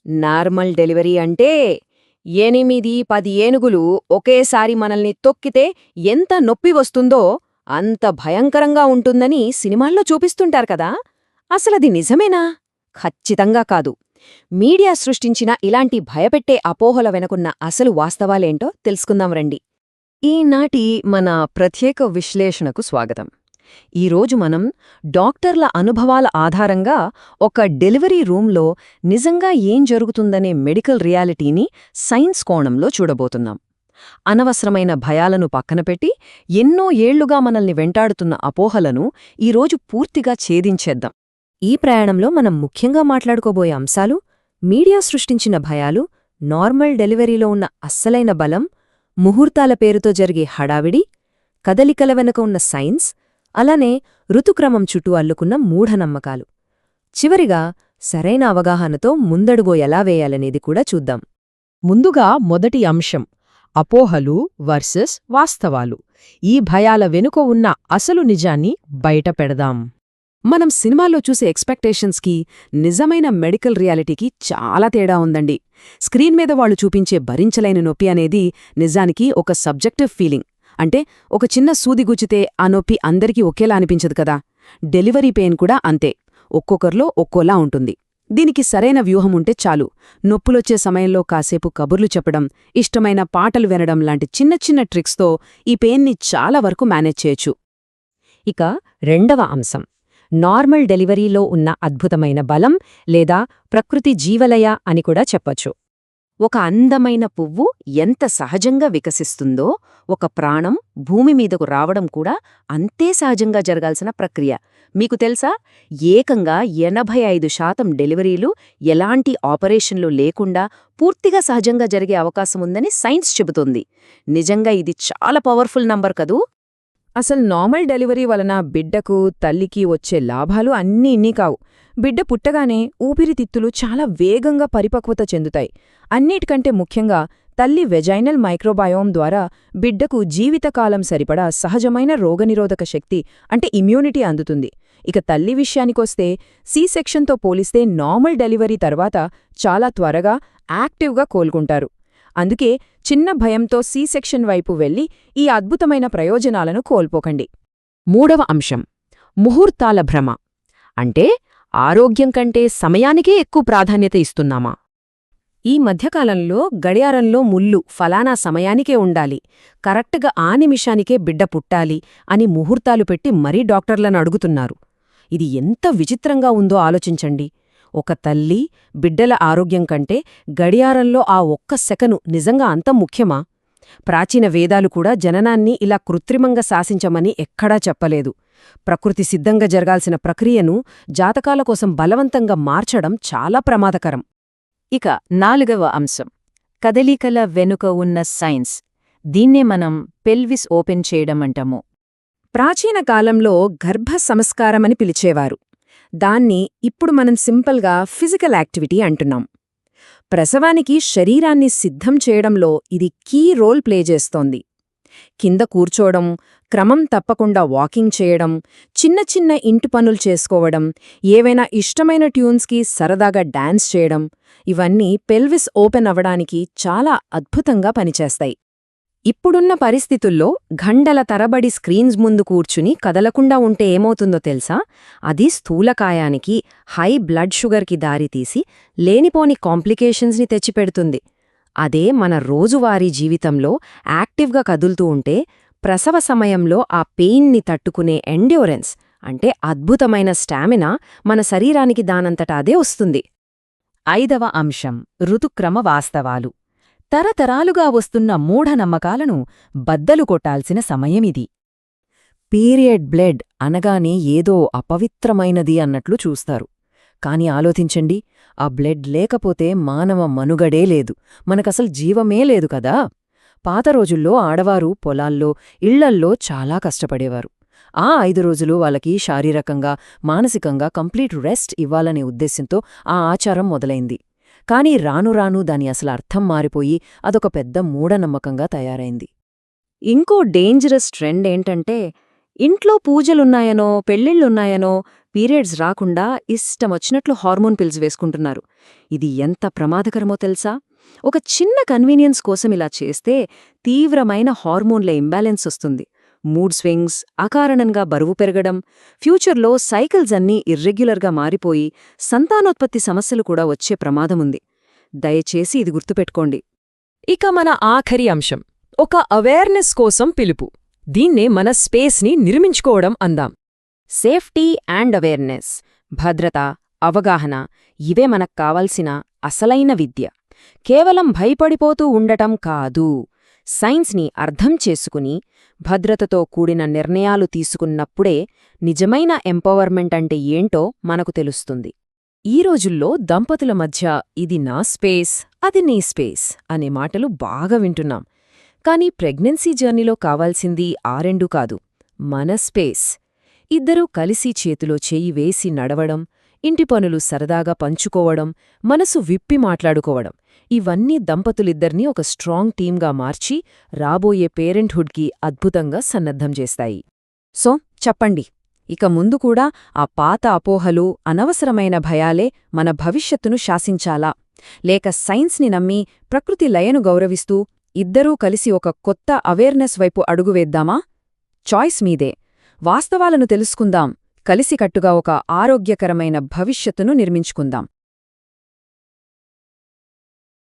Normal delivery అంటే 8-10 ఏనుగులు ఒకేసారి మనల్ని తొక్కితే ఎంత నొప్పి వస్తుందో అంత భయంకరంగా ఉంటుందని సినిమాల్లో చూపిస్తుంటారు కదా. అసలది నిజమేనా? ఖచ్చితంగా కాదు. మీడియా సృష్టించిన ఇలాంటి భయపెట్టే అపోహల వెనుకున్న అసలు వాస్తవాలేంటో తెలుసుకుందాం రండి. ఈనాటి మన ప్రత్యేక విశ్లేషణకు స్వాగతం. ఈరోజు మనం డాక్టర్ల అనుభవాల ఆధారంగా ఒక డెలివరీ రూంలో నిజంగా ఏం జరుగుతుందనే మెడికల్ రియాలిటీని సైన్స్ కోణంలో చూడబోతున్నాం. అనవసరమైన భయాలను పక్కనపెట్టి ఎన్నో ఏళ్లుగా మనల్ని వెంటాడుతున్న అపోహలను ఈరోజు పూర్తిగా ఛేదించేద్దాం. ఈ ప్రయాణంలో మనం ముఖ్యంగా మాట్లాడుకోబోయే అంశాలు: మీడియా సృష్టించిన భయాలు, నార్మల్ డెలివరీలో ఉన్న అస్సలైన బలం, ముహూర్తాల పేరుతో జరిగే హడావిడి, కదలికల వెనుక ఉన్న సైన్స్, అలానే ఋతుక్రమం చుట్టూ అల్లుకున్న మూఢనమ్మకాలు. చివరిగా సరైన అవగాహనతో ముందడుగో ఎలా వేయాలనేది కూడా చూద్దాం. ముందుగా మొదటి అంశం: అపోహలు వర్సెస్ వాస్తవాలు. ఈ భయాల వెనుక ఉన్న అసలు నిజాన్ని బయటపెడదాం. మనం సినిమాల్లో చూసే ఎక్స్పెక్టేషన్స్కి నిజమైన మెడికల్ రియాలిటీకి చాలా తేడా ఉందండి. స్క్రీన్ మీద వాళ్ళు చూపించే భరించలేని నొప్పి అనేది నిజానికి ఒక సబ్జెక్టివ్ ఫీలింగ్. అంటే ఒక చిన్న సూది గుచ్చితే ఆ నొప్పి అందరికీ ఒకేలా అనిపించదు కదా. డెలివరీ పెయిన్ కూడా అంతే, ఒక్కొక్కరిలో ఒక్కోలా ఉంటుంది. దీనికి సరైన వ్యూహముంటే చాలు. నొప్పులొచ్చే సమయంలో కాసేపు కబుర్లు చెప్పడం, ఇష్టమైన పాటలు వినడం లాంటి చిన్న చిన్న ట్రిక్స్తో ఈ పెయిన్ని చాలా వరకు మేనేజ్ చేయొచ్చు. ఇక రెండవ అంశం: నార్మల్ డెలివరీలో ఉన్న అద్భుతమైన బలం లేదా ప్రకృతి జీవలయ అని కూడా చెప్పొచ్చు. ఒక అందమైన పువ్వు ఎంత సహజంగా వికసిస్తుందో, ఒక ప్రాణం భూమి మీదకు రావడం కూడా అంతే సహజంగా జరగాల్సిన ప్రక్రియ. మీకు తెలుసా, ఏకంగా 85% డెలివరీలు ఎలాంటి ఆపరేషన్లు లేకుండా పూర్తిగా సహజంగా జరిగే అవకాశముందని సైన్స్ చెబుతోంది. నిజంగా ఇది చాలా పవర్ఫుల్ నంబర్ కదూ. అసలు నార్మల్ డెలివరీ వలన బిడ్డకు, తల్లికి వచ్చే లాభాలు అన్నీ ఇన్ని కావు. బిడ్డ పుట్టగానే ఊపిరితిత్తులు చాలా వేగంగా పరిపక్వత చెందుతాయి. అన్నిటికంటే ముఖ్యంగా తల్లి వెజైనల్ మైక్రోబయోమ్ ద్వారా బిడ్డకు జీవితకాలం సరిపడా సహజమైన రోగనిరోధక శక్తి అంటే ఇమ్యూనిటీ అందుతుంది. ఇక తల్లి విషయానికొస్తే సి సెక్షన్తో పోలిస్తే నార్మల్ డెలివరీ తర్వాత చాలా త్వరగా యాక్టివ్గా కోలుకుంటారు. అందుకే చిన్న భయంతో సి సెక్షన్ వైపు వెళ్లి ఈ అద్భుతమైన ప్రయోజనాలను కోల్పోకండి. మూడవ అంశం: ముహూర్తాల భ్రమ. అంటే ఆరోగ్యం కంటే సమయానికే ఎక్కువ ప్రాధాన్యత ఇస్తున్నామా? ఈ మధ్యకాలంలో గడియారంలో ముల్లు ఫలానా సమయానికే ఉండాలి, కరెక్ట్గా ఆ నిమిషానికే బిడ్డ పుట్టాలి అని ముహూర్తాలు పెట్టి మరీ డాక్టర్లను అడుగుతున్నారు. ఇది ఎంత విచిత్రంగా ఉందో ఆలోచించండి. ఒక తల్లి, బిడ్డల ఆరోగ్యం కంటే గడియారంలో ఆ ఒక్క సెకను నిజంగా అంత ముఖ్యమా? ప్రాచీన వేదాలు కూడా జననాన్ని ఇలా కృత్రిమంగా శాసించమని ఎక్కడా చెప్పలేదు. ప్రకృతి సిద్ధంగా జరగాల్సిన ప్రక్రియను జాతకాల కోసం బలవంతంగా మార్చడం చాలా ప్రమాదకరం. ఇక నాలుగవ అంశం: కదలికల వెనుక ఉన్న సైన్స్. దీన్నే మనం పెల్విస్ ఓపెన్ చేయడం అంటాము. ప్రాచీన కాలంలో గర్భ సంస్కారమని పిలిచేవారు. దాన్ని ఇప్పుడు మనం సింపుల్గా ఫిజికల్ యాక్టివిటీ అంటున్నాం. ప్రసవానికి శరీరాన్ని సిద్ధం చేయడంలో ఇది కీ రోల్ ప్లే చేస్తోంది. కింద కూర్చోవడం, క్రమం తప్పకుండా వాకింగ్ చేయడం, చిన్న చిన్న ఇంటి పనులు చేసుకోవడం, ఏవైనా ఇష్టమైన ట్యూన్స్కి సరదాగా డాన్స్ చేయడం, ఇవన్నీ పెల్విస్ ఓపెన్ అవ్వడానికి చాలా అద్భుతంగా పనిచేస్తాయి. ఇప్పుడున్న పరిస్థితుల్లో గంటల తరబడి స్క్రీన్స్ ముందు కూర్చుని కదలకుండా ఉంటే ఏమవుతుందో తెలుసా? అది స్థూలకాయానికి, హై బ్లడ్ షుగర్కి దారితీసి లేనిపోని కాంప్లికేషన్స్ని తెచ్చిపెడుతుంది. అదే మన రోజువారీ జీవితంలో యాక్టివ్గా కదులుతూ ఉంటే ప్రసవ సమయంలో ఆ పెయిన్ని తట్టుకునే ఎండ్యూరెన్స్ అంటే అద్భుతమైన స్టామినా మన శరీరానికి దానంతటా అదే వస్తుంది. ఐదవ అంశం: ఋతుక్రమ వాస్తవాలు. తరతరాలుగా వస్తున్న మూఢనమ్మకాలను బద్దలు కొట్టాల్సిన సమయమిది. పీరియడ్ బ్లడ్ అనగానే ఏదో అపవిత్రమైనది అన్నట్లు చూస్తారు. కాని ఆలోచించండి, ఆ బ్లడ్ లేకపోతే మానవ మనుగడే లేదు, మనకసలు జీవమే లేదు కదా. పాత రోజుల్లో ఆడవారు పొలాల్లో, ఇళ్లల్లో చాలా కష్టపడేవారు. ఆ 5 రోజులు వాళ్ళకి శారీరకంగా, మానసికంగా కంప్లీట్ రెస్ట్ ఇవ్వాలనే ఉద్దేశంతో ఆ ఆచారం మొదలైంది. కానీ రాను రాను దాని అసలు అర్థం మారిపోయి అదొక పెద్ద మూఢనమ్మకంగా తయారైంది. ఇంకో డేంజరస్ ట్రెండ్ ఏంటంటే, ఇంట్లో పూజలున్నాయనో పెళ్ళిళ్ళున్నాయనో పీరియడ్స్ రాకుండా ఇష్టమొచ్చినట్లు హార్మోన్ పిల్స్ వేసుకుంటున్నారు. ఇది ఎంత ప్రమాదకరమో తెలుసా? ఒక చిన్న కన్వీనియన్స్ కోసం ఇలా చేస్తే తీవ్రమైన హార్మోన్ల ఇంబ్యాలెన్స్ వస్తుంది. మూడ్ స్వింగ్స్, అకారణంగా బరువు పెరగడం, ఫ్యూచర్లో సైకిల్స్ అన్నీ ఇర్రెగ్యులర్గా మారిపోయి సంతానోత్పత్తి సమస్యలు కూడా వచ్చే ప్రమాదముంది. దయచేసి ఇది గుర్తుపెట్టుకోండి. ఇక మన ఆఖరి అంశం, ఒక అవేర్నెస్ కోసం పిలుపు. దీన్నే మన స్పేస్ని నిర్మించుకోవడం అందాం. సేఫ్టీ అండ్ అవేర్నెస్, భద్రత, అవగాహన ఇవే మనకు కావాల్సిన అసలైన విద్య. కేవలం భయపడిపోతూ ఉండటం కాదు, సైన్స్ని అర్థం చేసుకుని భద్రతతో కూడిన నిర్ణయాలు తీసుకున్నప్పుడే నిజమైన ఎంపవర్మెంట్ అంటే ఏంటో మనకు తెలుస్తుంది. ఈ రోజుల్లో దంపతుల మధ్య ఇది నా స్పేస్, అది నీ స్పేస్ అనే మాటలు బాగా వింటున్నాం. కానీ ప్రెగ్నెన్సీ జర్నీలో కావాల్సింది ఆ రెండు కాదు, మన స్పేస్. ఇద్దరూ కలిసి చేతిలో చేయి వేసి నడవడం, ఇంటి పనులు సరదాగా పంచుకోవడం, మనసు విప్పి మాట్లాడుకోవడం, ఇవన్నీ దంపతులిద్దరినీ ఒక స్ట్రాంగ్ టీమ్గా మార్చి రాబోయే పేరెంట్హుడ్కి అద్భుతంగా సన్నద్ధం చేస్తాయి. సో చెప్పండి, ఇక ముందు కూడా ఆ పాత అపోహలు, అనవసరమైన భయాలే మన భవిష్యత్తును శాసించాలా? లేక సైన్స్ని నమ్మి ప్రకృతి లయను గౌరవిస్తూ ఇద్దరూ కలిసి ఒక కొత్త అవేర్నెస్ వైపు అడుగువేద్దామా? చాయిస్ మీదే. వాస్తవాలను తెలుసుకుందాం, కలిసికట్టుగా ఒక ఆరోగ్యకరమైన భవిష్యత్తును నిర్మించుకుందాం.